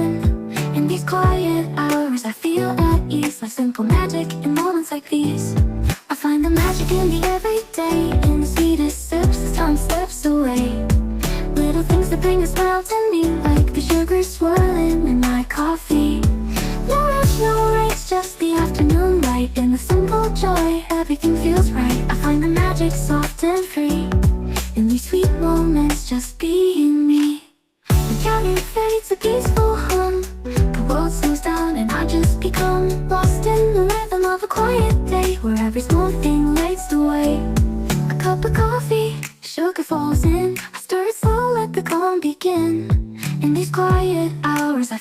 in. In these quiet hours I feel at ease, like simple magic in moments like these. I find the magic in the everyday, in the sweetest sips as time slips away. Little things that bring a smile to me, like the sugar swirling in my coffee. No rush, no race, just the afternoon light. In the simple joy, everything feels right. I find the magic soft and free, in these sweet moments, just being me. The counter fades, a peaceful hum. The world slows down and I just become lost in the rhythm of a quiet day, where every small thing lights the way. A cup of coffee, sugar falls in. I stir it slow, let the calm begin. In these quiet hours I